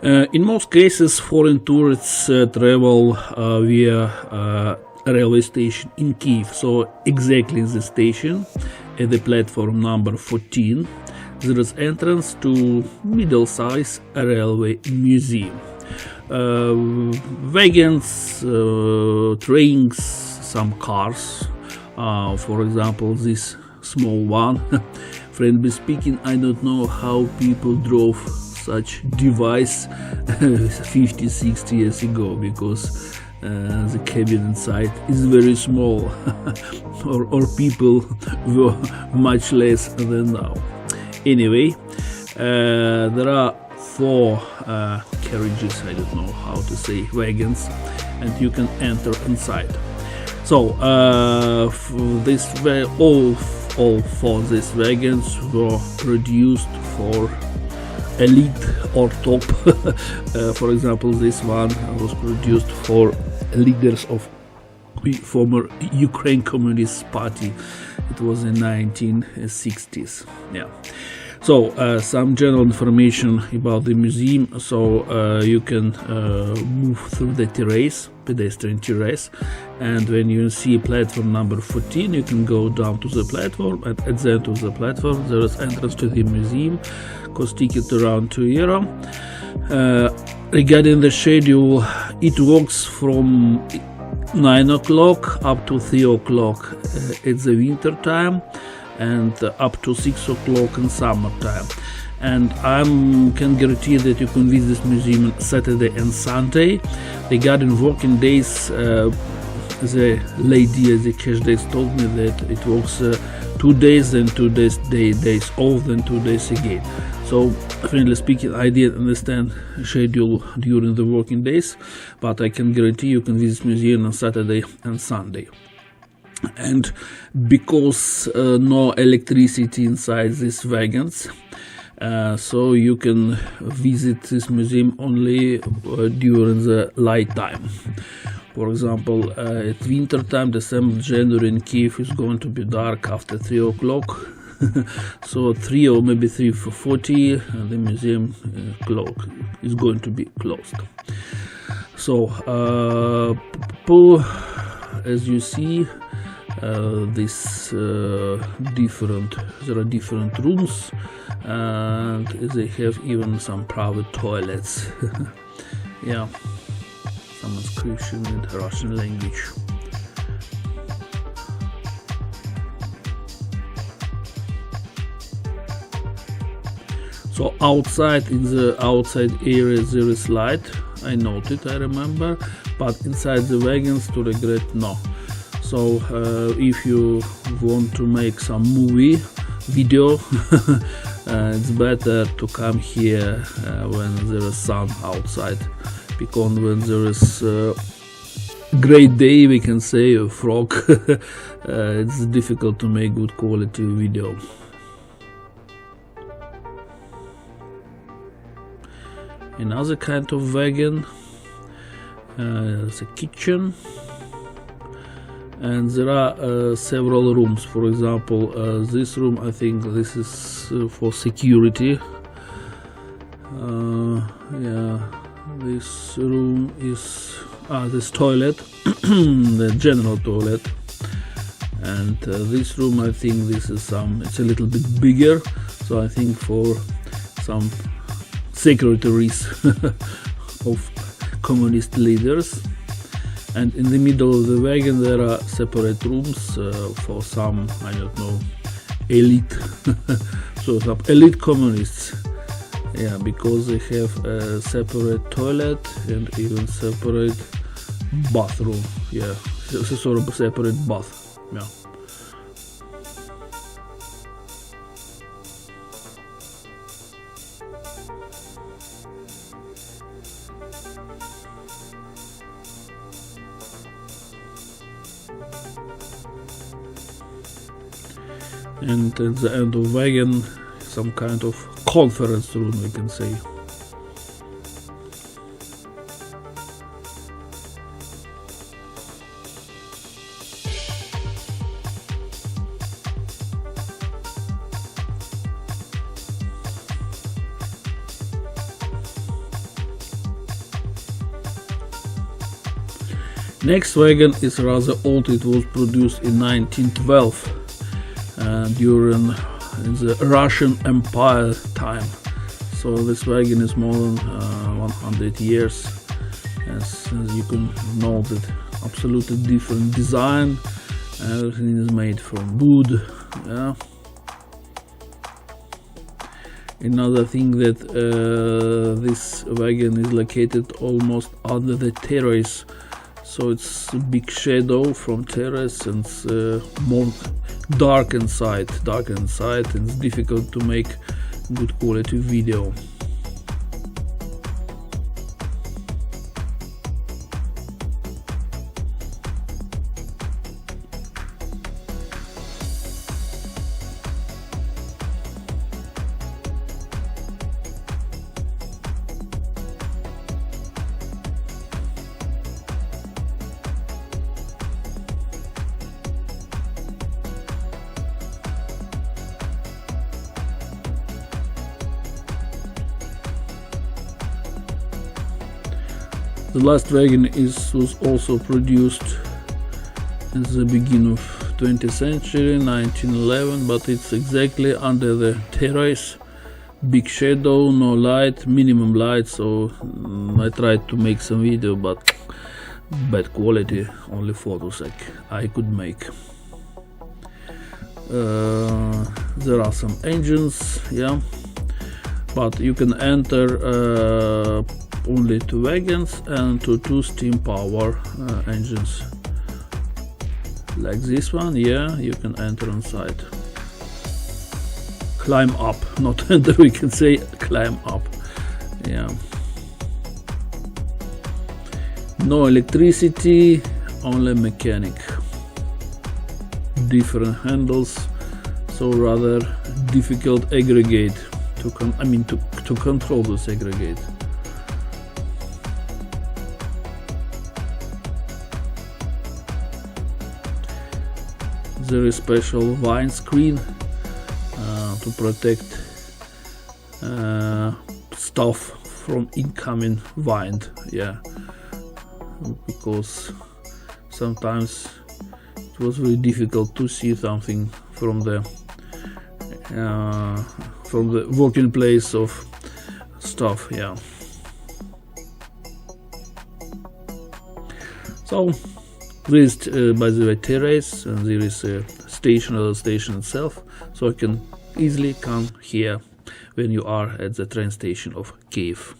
In most cases, foreign tourists travel via a railway station in Kyiv. So exactly the station at the platform number 14, there is entrance to middle-size railway museum. Wagons, trains, some cars. For example, this small one. Frankly speaking, I don't know how people drove such device 50, 60 years ago, because the cabin inside is very small, or people were much less than now. Anyway, there are 4 carriages, I don't know how to say, wagons, and you can enter inside. So all 4 these wagons were produced for elite or top. For example, this one was produced for leaders of former Ukraine Communist Party. It was in 1960s. Yeah. So some general information about the museum. So you can move through the terrace, pedestrian terrace, and when you see platform number 14, you can go down to the platform, and at the end of the platform there is entrance to the museum. Cost ticket around €2. Regarding the schedule, it works from 9 o'clock up to 3 o'clock at the winter time, and up to 6 o'clock in summertime. And I can guarantee that you can visit this museum on Saturday and Sunday. Regarding working days, the lady at the cash desk told me that it works 2 days, then 2 days off, then 2 days again. So, frankly speaking, I didn't understand schedule during the working days, but I can guarantee you can visit museum on Saturday and Sunday. And because no electricity inside these wagons, so you can visit this museum only during the light time. For example, at winter time, December, January in Kyiv is going to be dark after 3 o'clock. So 3 or maybe 3:40, the museum is going to be closed. So as you see, there are different rooms, and they have even some private toilets. Yeah, some inscription in the Russian language. So outside, in the outside area, there is light. I noted, I remember, but inside the wagons, to regret, no. So if you want to make some movie video, it's better to come here when there is sun outside, because when there is great day, we can say, a fog, it's difficult to make good quality video. Another kind of wagon, the kitchen, and there are several rooms. For example, this room, I think this is for security. Yeah, this room is this toilet, the general toilet, and this room, I think this is it's a little bit bigger, so I think for some secretaries of communist leaders. And in the middle of the wagon there are separate rooms for some, I don't know, elite so some elite communists, yeah, because they have a separate toilet and even separate bathroom, yeah, sort of a separate bath, yeah. And at the end of wagon, some kind of conference room, we can say. Next wagon is rather old. It was produced in 1912 during the Russian Empire time. So this wagon is more than 100 years. As you can know, that absolutely different design. Everything is made from wood. Yeah. Another thing that this wagon is located almost under the terrace, so it's a big shadow from terrace and it's more dark inside, and it's difficult to make good quality video. The last wagon was also produced in the beginning of 20th century, 1911, but it's exactly under the terrace, big shadow, no light, minimum light, so I tried to make some video, but bad quality, only photos I could make. There are some engines, yeah, but you can enter only 2 wagons and 2 steam power engines, like this one. Yeah, you can enter inside, climb up, not enter, we can say climb up. Yeah, no electricity, only mechanic, different handles, so rather difficult aggregate to control this aggregate. There is special wind screen to protect stuff from incoming wind, yeah, because sometimes it was very difficult to see something from the working place of stuff, yeah. So this is by the way terrace, and there is a station, or the station itself, so you can easily come here when you are at the train station of Kyiv.